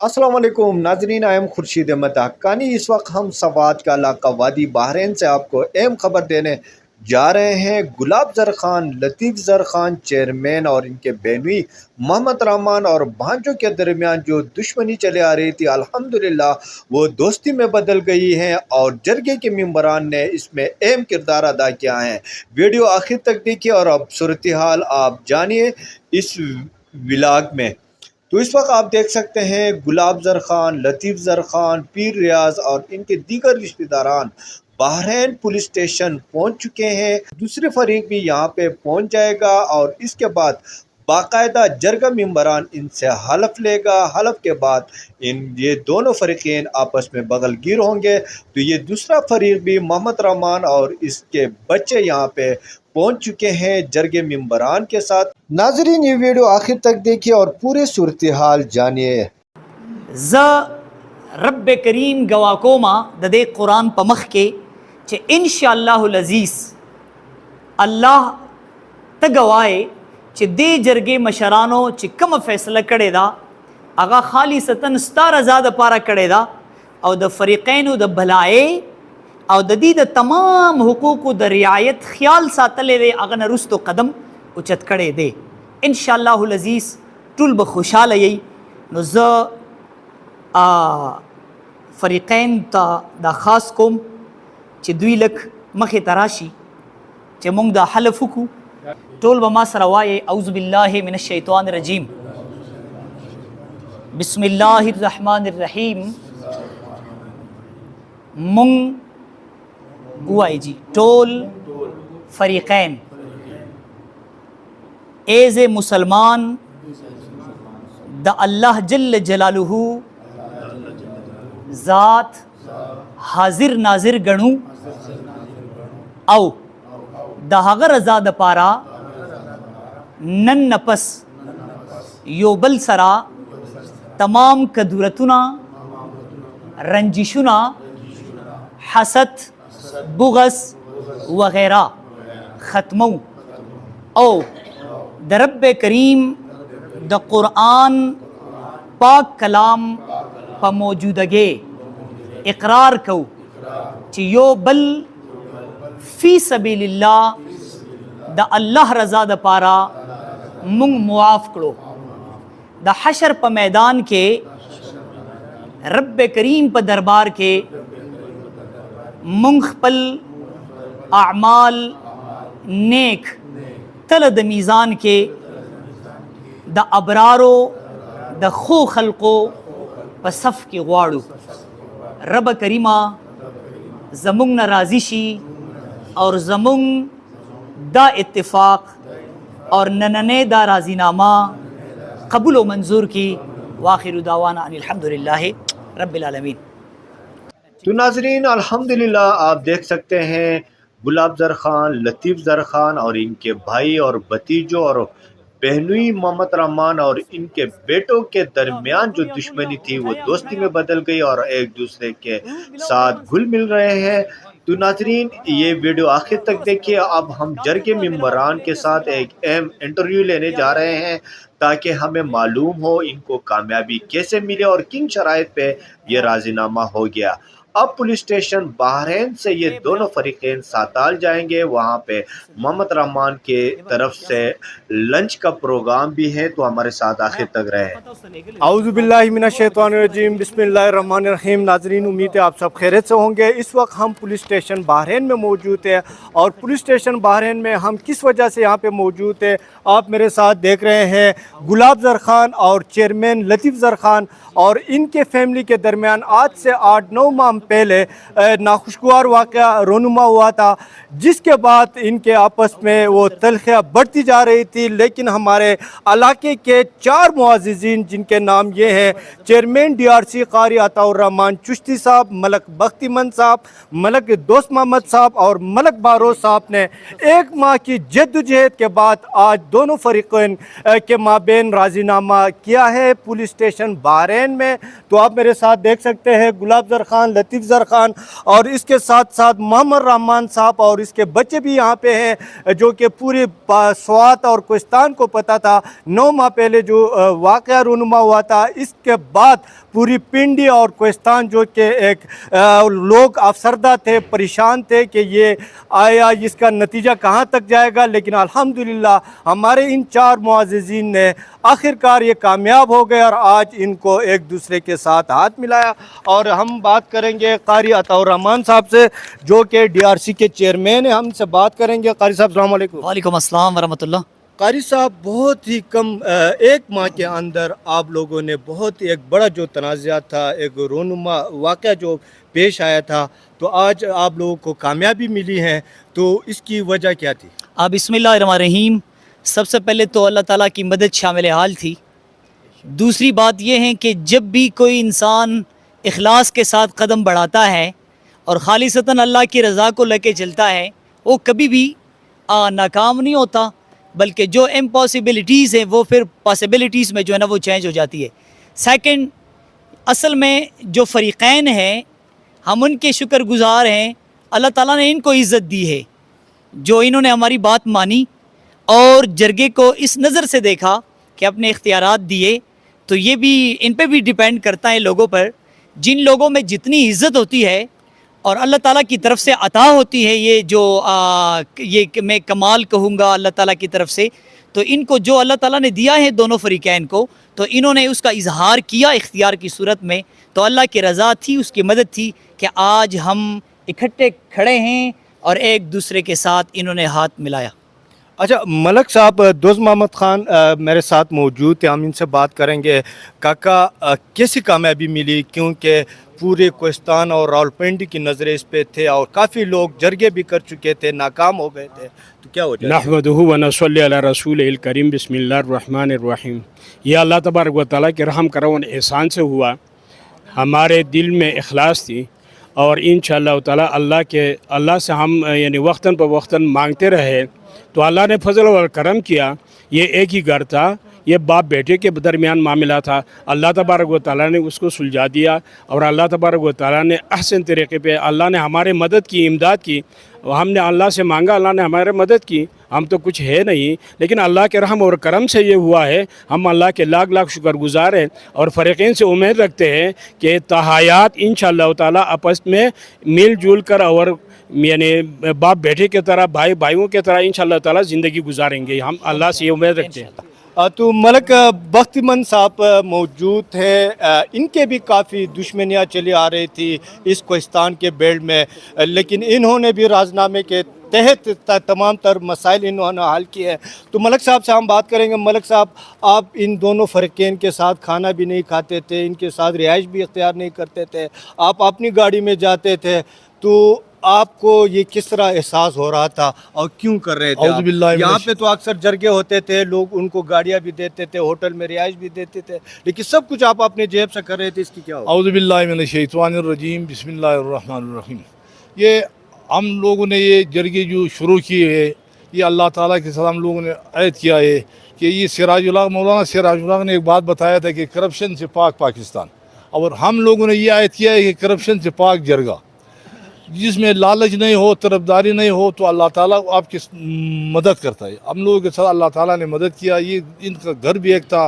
अस्सलाम वालेकुम नाजरीन, आई एम खुर्शीद अहमद हक्कानी। इस वक्त हम सवात का इलाका वादी बहरैन से आपको अहम खबर देने जा रहे हैं। गुलाब ज़र खान, लतीफ़ ज़र खान चेयरमैन और इनके बेनवी मोहम्मद रहमान और भांजों के दरमियान जो दुश्मनी चले आ रही थी, अल्हम्दुलिल्लाह वो दोस्ती में बदल गई है और जरगे के मेंबरान ने इसमें अहम किरदार अदा किया है। वीडियो आखिर तक देखिए और अब सूरत हाल आप जानिए इस व्लॉग में। तो इस वक्त आप देख सकते हैं गुलाब ज़र खान, लतीफ़ ज़र खान, पीर रियाज और इनके दीगर रिश्तेदारान बहरैन पुलिस स्टेशन पहुंच चुके हैं। दूसरे फरीक भी यहाँ पे पहुंच जाएगा और इसके बाद बाकायदा जरगा मेंबरान इनसे हलफ लेगा। हलफ के बाद ये दोनों फरीक़ैन आपस में बगलगीर होंगे। तो ये दूसरा फरीक भी मोहम्मद रहमान और इसके बच्चे यहाँ पे पहुंच चुके हैं जरगे मेंबरान के साथ। नाजरीन, ये वीडियो आखिर तक देखिए और पूरे सूरत हाल जानिए। ز رب کریم گواکوما ددے قرآن پمخ کے چے انشاءاللہ العزیز اللہ تگوائے چے دے جرگے مشرانو چے کم فیصلہ کڑے دا اگا خالی ستن ستار ازاد پارا کڑے دا او دا فریقینو دا بھلائے او دا دی دا تمام حقوق دا رعایت خیال ساتلے دے اگا نرستو قدم اچت کڑے دے انشاءاللہ العزیز طول بخوشال یہی نو ز فریقین تا دا خاص کوم چې دوی لک مخې تراشي چې مونږ دا حلف وکړو ټول به ما سره وایي اعوذ بالله من الشیطان الرجیم بسم الله الرحمن الرحیم مونږ وایي جی ټول فریقین ایز مسلمان دا اللہ جل جلالہ ذات حاضر ناظر گنو او دا هغه رضا د پارا نن نفس یو بل سرا تمام کدورتنا رنجشنا حسد بغض وغیرہ ختمو او د رب کریم د قرآن پاک کلام پا موجودگے اقرار کو چی یو بل فی سبیل اللہ دا اللہ رضا دا پارا منگ معاف کرو دا حشر پا میدان کے رب کریم پا دربار کے منگ پل اعمال نیک تلد میزان کے دا ابرارو دا خو خلقو پا صف کی غواړو رب کریمہ زمونږ نه راضی شي اور زمونږ دا اتفاق اور نننے دا راضی نامہ قبول و منظور کی واخر دعوانا ان الحمدللہ رب العالمین۔ تو ناظرین الحمدللہ آپ دیکھ سکتے ہیں گلاب ذر خان، لطیف ذر خان اور ان کے بھائی اور بھتیجوں اور بہنوئی محمد رحمان اور ان کے بیٹوں کے درمیان جو دشمنی تھی وہ دوستی میں بدل گئی اور ایک دوسرے کے ساتھ گھل مل رہے ہیں۔ تو ناظرین یہ ویڈیو آخر تک دیکھیے۔ اب ہم جرگے ممبران کے ساتھ ایک اہم انٹرویو لینے جا رہے ہیں تاکہ ہمیں معلوم ہو ان کو کامیابی کیسے ملے اور کن شرائط پہ یہ راضی نامہ ہو گیا۔ اب پولیس اسٹیشن بحرین سے یہ دونوں فریقین ساتال جائیں گے، وہاں پہ محمد رحمان کے طرف سے لنچ کا پروگرام بھی ہے، تو ہمارے ساتھ آخر تک رہیں۔ اعوذ باللہ من الشیطان الرجیم، بسم اللہ الرحمن الرحیم۔ ناظرین امید ہے آپ سب خیریت سے ہوں گے۔ اس وقت ہم پولیس اسٹیشن بحرین میں موجود ہیں اور پولیس اسٹیشن بحرین میں ہم کس وجہ سے یہاں پہ موجود ہیں آپ میرے ساتھ دیکھ رہے ہیں۔ گلاب ذر خان اور چیئرمین لطیف ذر خان اور ان کے فیملی کے درمیان آج سے 8-9 ماہ پہلے ناخوشگوار واقعہ رونما ہوا تھا، جس کے بعد ان کے آپس میں وہ تلخیاں بڑھتی جا رہی تھی، لیکن ہمارے علاقے کے 4 معززین جن کے نام یہ ہیں چیئرمین DRC قاری عطا الرحمان چشتی صاحب، ملک بختی من صاحب، ملک دوست محمد صاحب اور ملک باروز صاحب نے 1 ماہ کی جدوجہد کے بعد آج دونوں فریقین کے مابین راضی نامہ کیا ہے پولیس اسٹیشن بحرین میں۔ تو آپ میرے ساتھ دیکھ سکتے ہیں گلاب ذر خان، लतीफ़ ज़र ख़ान, और इसके साथ साथ मोहम्मद रहमान साहब और इसके बच्चे भी यहाँ पे हैं, जो कि पूरे स्वात और कोस्तान को पता था 9 माह पहले जो वाक़या रूनुमा हुआ था। इसके बाद पूरी पिंडी और कोस्तान जो कि एक लोग अफसरदा थे, परेशान थे कि ये आया इसका नतीजा कहाँ तक जाएगा, लेकिन अल्हम्दुलिल्लाह हमारे इन 4 मुअज़्ज़िज़ीन ने आखिरकार ये कामयाब हो गए और आज इनको एक दूसरे के साथ हाथ मिलाया। और हम बात करेंगे कारी अताउर रहमान साहब से, जो कि DRC के चेयरमैन हैं, हमसे बात करेंगे। कारी साहब अस्सलाम वालेकुम। वालेकुम अस्सलाम वरहमतुल्लाह। कारी साहब, बहुत ही कम 1 माह के अंदर आप लोगों ने बहुत एक बड़ा जो तनाज़ा था, एक रोनुमा वाक़या जो पेश आया था, तो आज आप लोगों को कामयाबी मिली है, तो इसकी वजह क्या थी? बिस्मिल्लाहिर्रहमानिर्रहीम। सबसे पहले तो अल्लाह ताला की मदद शामिल हाल थी। दूसरी बात यह है कि जब भी कोई इंसान इखलास के साथ कदम बढ़ाता है और खालिसतन अल्लाह की रज़ा को लेके चलता है, वो कभी भी नाकाम नहीं होता, बल्कि जो इम्पॉसिबिलिटीज़ हैं वो फिर पॉसिबिलिटीज़ में जो है ना वो चेंज हो जाती है। सेकंड, असल में जो फ़रीक़ैन हैं हम उनके शुक्रगुज़ार हैं। अल्लाह ताला ने इनको इज़्ज़त दी है, जो इन्होंने हमारी बात मानी और जरगे को इस नज़र से देखा कि अपने इख्तियारात दिए। तो ये भी इन पे भी डिपेंड करता है लोगों पर। जिन लोगों में जितनी इज़्ज़त होती है और अल्लाह ताला की तरफ से अता होती है, ये जो ये मैं कमाल कहूँगा अल्लाह ताला की तरफ से, तो इनको जो अल्लाह ताला ने दिया है दोनों फ़रीक़ैन को, तो इन्होंने उसका इजहार किया इख्तियार की सूरत में। तो अल्लाह की रज़ा थी, उसकी मदद थी कि आज हम इकट्ठे खड़े हैं और एक दूसरे के साथ इन्होंने हाथ मिलाया। अच्छा मलक साहब, दोस्त मोहम्मद ख़ान मेरे साथ मौजूद थे, हम इनसे बात करेंगे। काका, कैसी कामयाबी मिली, क्योंकि पूरे कोस्तान और रावलपिंडी की नज़रें इस पे थे और काफ़ी लोग जरगे भी कर चुके थे, नाकाम हो गए थे, तो क्या वजह? नहमदुहु व नसल्ली अला रसूलिल करीम बिस्मिल्लाहिर्रहमानिर्रहीम। ये अल्लाह तबारक व तआला के रहम करम एहसान से हुआ। हमारे दिल में इखलास थी और इंशाअल्लाह ताला अल्लाह से हम यानी वक्तन पर वक्तन मांगते रहे, तो अल्लाह ने फजल और करम किया। ये एक ही घर था, ये बाप बेटे के दरमियान मामला था, अल्लाह तबारक व तआला ने उसको सुलझा दिया और अल्लाह तबारक व तआला ने अहसन तरीक़े पे अल्लाह ने हमारे मदद की, इमदाद की। हमने अल्लाह से मांगा, अल्लाह ने हमारे मदद की। हम तो कुछ है नहीं, लेकिन अल्लाह के रहम और करम से ये हुआ है। हम अल्लाह के लाख लाख शुक्रगुज़ार हैं और फ़रीक़ैन से उम्मीद रखते हैं कि तहायात इंशाअल्लाह ताला आपस में मिल जुल कर और यानी बाप बेटे की तरह, भाई भाइयों की तरह इंशाअल्लाह ताला ज़िंदगी गुजारेंगे। हम अल्लाह से ये उम्मीद रखते हैं। तो मलक बख्तिमंद साहब मौजूद हैं, इनके भी काफ़ी दुश्मनियाँ चली आ रही थी इस कोस्तान के बेल्ट में, लेकिन इन्होंने भी राजनामे के तहत तमाम तर मसाइल इन्होंने हल किए हैं। तो मलक साहब से हम बात करेंगे। मलक साहब, आप इन दोनों फ़रीक़ैन के साथ खाना भी नहीं खाते थे, इनके साथ रिहाइश भी इख्तियार नहीं करते थे, आप अपनी गाड़ी में जाते थे, तो आपको ये किस तरह एहसास हो रहा था और क्यों कर रहे थे? यहाँ पे तो अक्सर जरगे होते थे, लोग उनको गाड़ियाँ भी देते थे, होटल में रिहाइश भी देते थे, लेकिन सब कुछ आप अपने जेब से कर रहे थे, इसकी क्या हो? औज़ु बिल्लाहि मिनश शैतानिर रजीम, बिस्मिल्लाहिर्रहमानिर्रहीम। ये हम लोगों ने ये जरगे जो शुरू किए है, ये अल्लाह ताला के साथ हम लोगों ने ऐद किया है कि ये मौलाना सिराजुल ने एक बात बताया था कि करप्शन से पाक पाकिस्तान, और हम लोगों ने ये ऐद किया है कि करप्शन से पाक जरगा। जिसमें लालच नहीं हो, तरफदारी नहीं हो, तो अल्लाह ताला आपकी मदद करता है। हम लोगों के साथ अल्लाह ताला ने मदद किया। ये इनका घर भी एक था,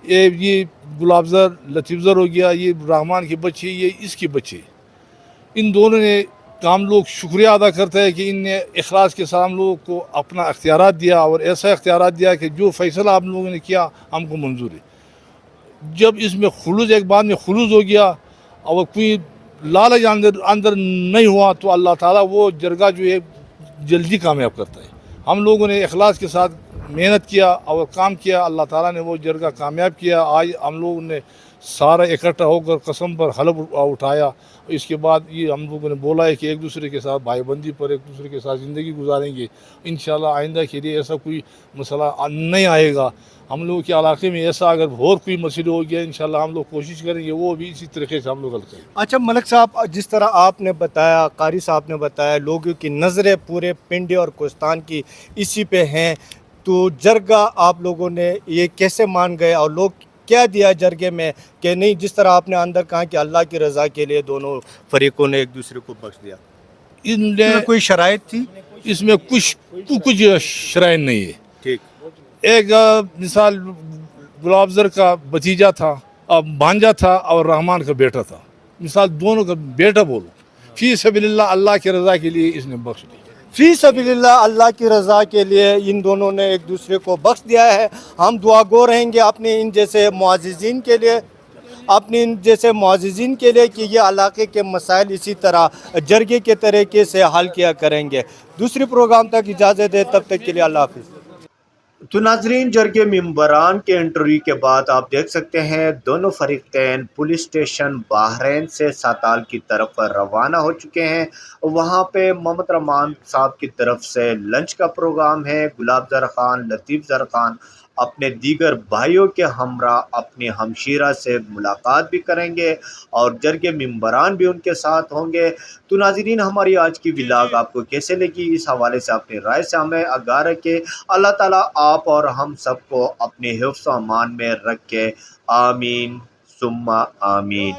ये गुलाबज़र लतीफ़ ज़र हो गया, ये रहमान के बच्चे, ये इसके बच्चे, इन दोनों ने हम लोग शुक्रिया अदा करते हैं कि इनने इखलास के साथ हम लोगों को अपना इख्तियारात दिया और ऐसा इख्तियारात दिया कि जो फ़ैसला आप लोगों ने किया हमको मंजूर है। जब इसमें खुलूस, एक बाद में खुलूस हो गया और कोई लालच अंदर नहीं हुआ, तो अल्लाह ताला वो जरगा जो है जल्दी कामयाब करता है। हम लोगों ने इखलास के साथ मेहनत किया और काम किया, अल्लाह ताला ने वो जरगा कामयाब किया। आज हम लोगों ने सारा इकट्ठा होकर कसम पर हलफ उठाया। इसके बाद ये हम लोगों ने बोला है कि एक दूसरे के साथ भाईबंदी पर एक दूसरे के साथ ज़िंदगी गुजारेंगे। इंशाल्लाह आइंदा के लिए ऐसा कोई मसला नहीं आएगा। हम लोगों के इलाके में ऐसा अगर और कोई मसला हो गया, इंशाल्लाह हम लोग कोशिश करेंगे वो भी इसी तरीके से हम लोग हल करें। अच्छा मलक साहब, जिस तरह आपने बताया, कारी साहब ने बताया, लोगों की नज़रें पूरे पिंडी और कोस्तान की इसी पे हैं, तो जरगा आप लोगों ने ये कैसे मान गए और लोग کیا دیا جرگے میں کہ نہیں جس طرح آپ نے اندر کہا کہ اللہ کی رضا کے لیے دونوں فریقوں نے ایک دوسرے کو بخش دیا، ان اس میں کوئی شرائط تھی؟ اس میں کچھ شرائط نہیں ہے. ٹھیک. ایک مثال گلاب زر کا بھتیجا تھا، بھانجا تھا، اور رحمان کا بیٹا تھا. مثال دونوں کا بیٹا بولو، فی سبیل اللہ، اللہ کی رضا کے لیے اس نے بخش دیا. فی سبیل اللہ، اللہ کی رضا کے لیے ان دونوں نے ایک دوسرے کو بخش دیا ہے. ہم دعا گو رہیں گے اپنے ان جیسے معززین کے لیے، کہ یہ علاقے کے مسائل اسی طرح جرگے کے طریقے سے حل کیا کریں گے. دوسری پروگرام تک اجازت دے، تب تک کے لیے اللہ حافظ. تو ناظرین، جرگے ممبران کے انٹرویو کے بعد آپ دیکھ سکتے ہیں دونوں فریقین پولیس اسٹیشن بحرین سے ساتال کی طرف روانہ ہو چکے ہیں. وہاں پہ محمد رحمان صاحب کی طرف سے لنچ کا پروگرام ہے. گلاب زر خان، لطیف زر خان اپنے دیگر بھائیوں کے ہمراہ اپنی ہمشیرہ سے ملاقات بھی کریں گے اور جرگے ممبران بھی ان کے ساتھ ہوں گے. تو ناظرین، ہماری آج کی ولاگ آپ کو کیسے لگی، اس حوالے سے اپنی رائے سے ہمیں آگاہ رکھے. اللہ تعالیٰ آپ اور ہم سب کو اپنے حفظ و امان میں رکھے. آمین ثم آمین.